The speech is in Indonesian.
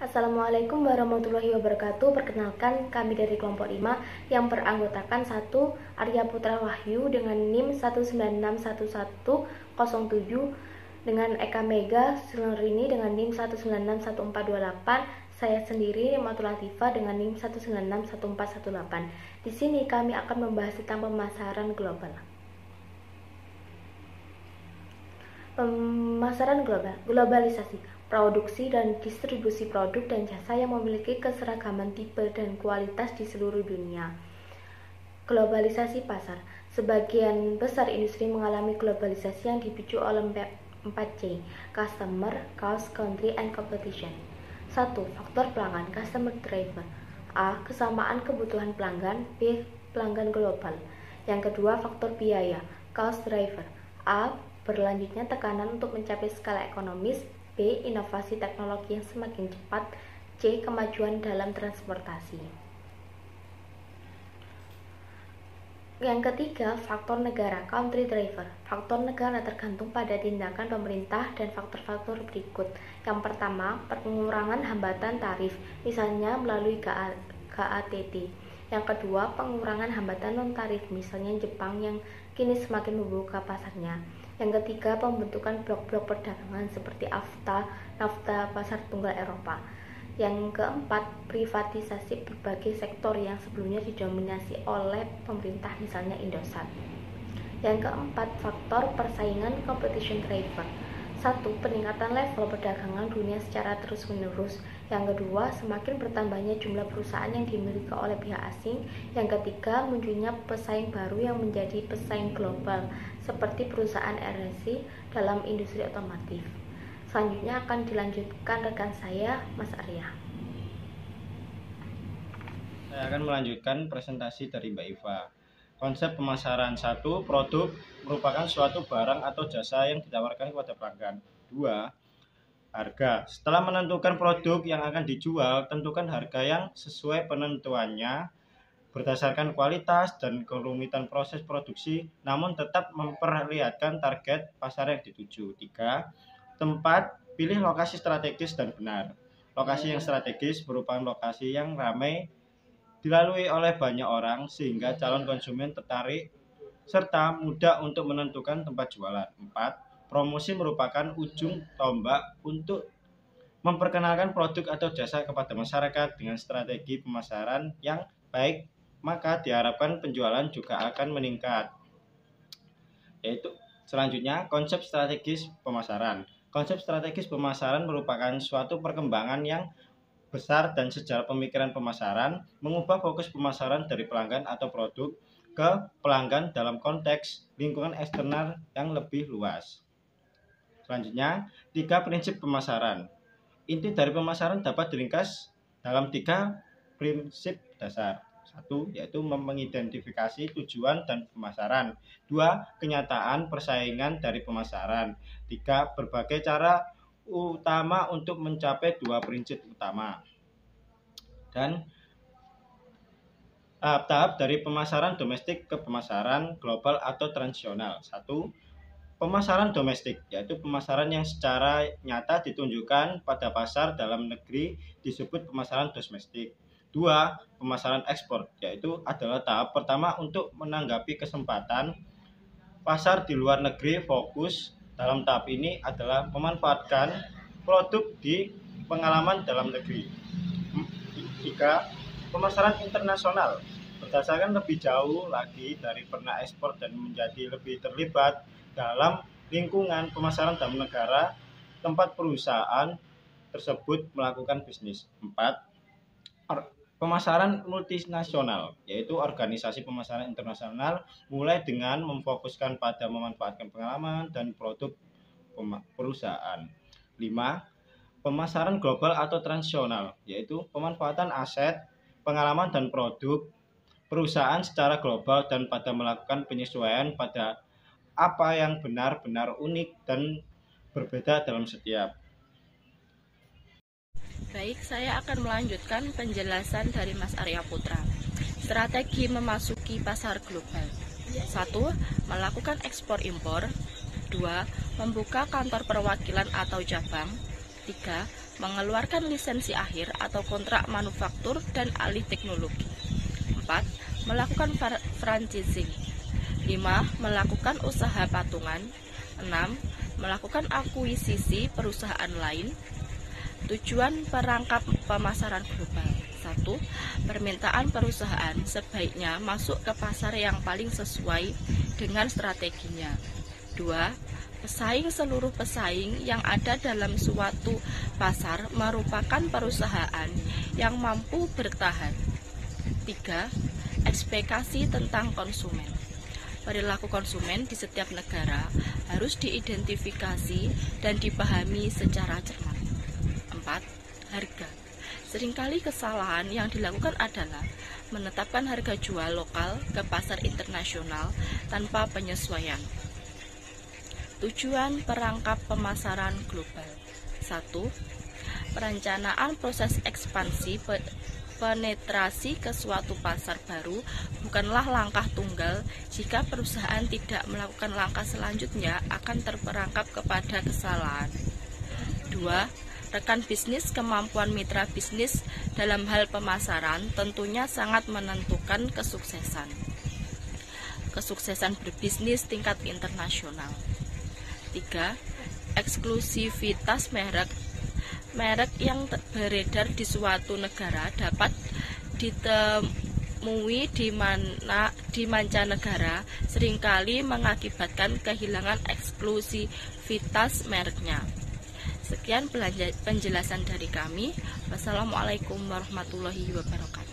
Assalamualaikum warahmatullahi wabarakatuh. Perkenalkan, kami dari kelompok 5 yang beranggotakan 1. Arya Putra Wahyu dengan NIM 1961107, dengan Eka Mega Silnerini dengan NIM 1961428, saya sendiri Matul Latifah dengan NIM 1961418. Di sini kami akan membahas tentang pemasaran global. Pemasaran global, globalisasi, produksi dan distribusi produk dan jasa yang memiliki keseragaman tipe dan kualitas di seluruh dunia. Globalisasi pasar. Sebagian besar industri mengalami globalisasi yang dipicu oleh 4C, Customer, Cost, Country, and Competition. 1. Faktor pelanggan, Customer Driver. A. Kesamaan kebutuhan pelanggan. B. Pelanggan global. Yang kedua, faktor biaya, Cost Driver. A. Berlanjutnya tekanan untuk mencapai skala ekonomis. B. Inovasi teknologi yang semakin cepat. C. Kemajuan dalam transportasi. Yang ketiga, faktor negara, country driver. Faktor negara tergantung pada tindakan pemerintah dan faktor-faktor berikut. Yang pertama, pengurangan hambatan tarif, misalnya melalui GATT. Yang kedua, pengurangan hambatan non-tarif, misalnya Jepang yang kini semakin membuka pasarnya. Yang ketiga, pembentukan blok-blok perdagangan seperti NAFTA, pasar tunggal Eropa. Yang keempat, privatisasi berbagai sektor yang sebelumnya didominasi oleh pemerintah, misalnya Indosat. Yang keempat, faktor persaingan, competition driver. 1. Peningkatan level perdagangan dunia secara terus-menerus. Yang kedua, semakin bertambahnya jumlah perusahaan yang dimiliki oleh pihak asing. Yang ketiga, munculnya pesaing baru yang menjadi pesaing global, seperti perusahaan RSI dalam industri otomotif. Selanjutnya akan dilanjutkan rekan saya, Mas Arya. Saya akan melanjutkan presentasi dari Mbak Iva. Konsep pemasaran. 1. Produk merupakan suatu barang atau jasa yang ditawarkan kepada pelanggan. 2. Harga. Setelah menentukan produk yang akan dijual, tentukan harga yang sesuai penentuannya berdasarkan kualitas dan kerumitan proses produksi, namun tetap memperlihatkan target pasar yang dituju. 3. Tempat. Pilih lokasi strategis dan benar. Lokasi yang strategis merupakan lokasi yang ramai dilalui oleh banyak orang sehingga calon konsumen tertarik serta mudah untuk menentukan tempat jualan. 4. Promosi merupakan ujung tombak untuk memperkenalkan produk atau jasa kepada masyarakat. Dengan strategi pemasaran yang baik, maka diharapkan penjualan juga akan meningkat. Yaitu selanjutnya, konsep strategis pemasaran. Konsep strategis pemasaran merupakan suatu perkembangan yang besar dan sejarah pemikiran pemasaran, mengubah fokus pemasaran dari pelanggan atau produk ke pelanggan dalam konteks lingkungan eksternal yang lebih luas. Selanjutnya, 3 prinsip pemasaran. Inti dari pemasaran dapat diringkas dalam 3 prinsip dasar. 1. Yaitu mengidentifikasi tujuan dan pemasaran. 2. Kenyataan persaingan dari pemasaran. 3. Berbagai cara utama untuk mencapai 2 prinsip utama. Dan tahap-tahap dari pemasaran domestik ke pemasaran global atau transnasional. 1. Pemasaran domestik, yaitu pemasaran yang secara nyata ditunjukkan pada pasar dalam negeri disebut pemasaran domestik. 2. Pemasaran ekspor, yaitu adalah tahap pertama untuk menanggapi kesempatan pasar di luar negeri. Fokus dalam tahap ini adalah memanfaatkan produk di pengalaman dalam negeri. 3. Pemasaran internasional, berdasarkan lebih jauh lagi dari pernah ekspor dan menjadi lebih terlibat dalam lingkungan pemasaran dalam negara tempat perusahaan tersebut melakukan bisnis. 4. Pemasaran multinasional, yaitu organisasi pemasaran internasional, mulai dengan memfokuskan pada memanfaatkan pengalaman dan produk perusahaan. 5. Pemasaran global atau transnasional, yaitu pemanfaatan aset, pengalaman dan produk perusahaan secara global dan pada melakukan penyesuaian pada apa yang benar-benar unik dan berbeda dalam setiap. Baik, saya akan melanjutkan penjelasan dari Mas Arya Putra. Strategi memasuki pasar global. 1. Melakukan ekspor impor. 2. Membuka kantor perwakilan atau cabang. 3. mengeluarkan lisensi akhir atau kontrak manufaktur dan alih teknologi. 4. Melakukan franchising. 5. Melakukan usaha patungan. 6. Melakukan akuisisi perusahaan lain. Tujuan perangkap pemasaran global. 1. Permintaan perusahaan sebaiknya masuk ke pasar yang paling sesuai dengan strateginya. 2. Pesaing seluruh pesaing yang ada dalam suatu pasar merupakan perusahaan yang mampu bertahan. 3. Ekspektasi tentang konsumen. Perilaku konsumen di setiap negara harus diidentifikasi dan dipahami secara cermat. 4. Harga. Seringkali kesalahan yang dilakukan adalah menetapkan harga jual lokal ke pasar internasional tanpa penyesuaian. Tujuan perangkap pemasaran global. 1. Perencanaan proses ekspansi penetrasi ke suatu pasar baru bukanlah langkah tunggal. Jika perusahaan tidak melakukan langkah selanjutnya akan terperangkap kepada kesalahan. 2. Rekan bisnis. Kemampuan mitra bisnis dalam hal pemasaran tentunya sangat menentukan kesuksesan berbisnis tingkat internasional. 3. Eksklusivitas merek. Merek yang beredar di suatu negara dapat ditemui di mancanegara, seringkali mengakibatkan kehilangan eksklusivitas mereknya. Sekian penjelasan dari kami. Wassalamualaikum warahmatullahi wabarakatuh.